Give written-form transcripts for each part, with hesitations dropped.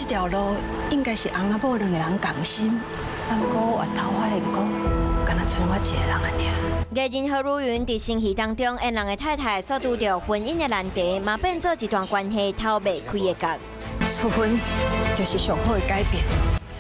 这条路应该是翁仔某两个人共心，但过我头发现讲，敢若剩我一个人安尼。艺人何如云伫新戏当中，演人的太太所拄着婚姻的难题，嘛变做一段关系透袂开的角。结婚就是上好的改变。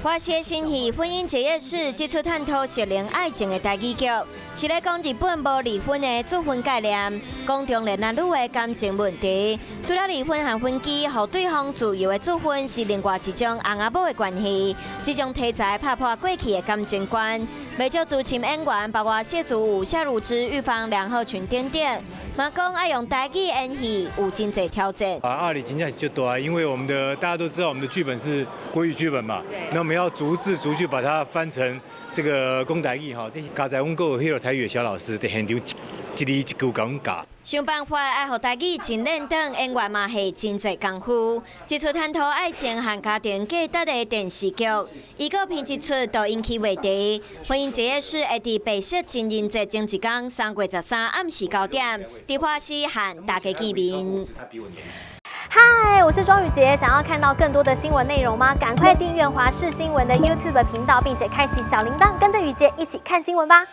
花谢新戏《婚姻结业式》这出探讨适龄爱情的台语剧，是咧讲日本无离婚的主婚概念，讲中年男女的感情问题。除了离婚和分居，互对方自由的主婚是另外一种翁仔某的关系。这种题材拍破过去的感情观，未少资深演员，包括谢祖武、夏如芝、玉芳、梁浩群等等，嘛讲爱用台语演戏有真侪挑战。阿里真正就多啊，因为大家都知道我们的剧本是国语剧本嘛，那我们要逐字逐句把它翻成这个讲台语哈。这刚才我们有迄个台语的小老师在现场一字一句讲教。想办法爱互台语真认真，演员嘛是真侪功夫。这出探讨爱情和家庭价值的电视剧，伊个片一出都引起话题。婚姻结业式会伫白色情人节前一天3月13暗时9点，伫花市和大家见面。嗨，我是庄宇杰，想要看到更多的新闻内容吗？赶快订阅华视新闻的 YouTube 频道，并且开启小铃铛，跟着宇杰一起看新闻吧。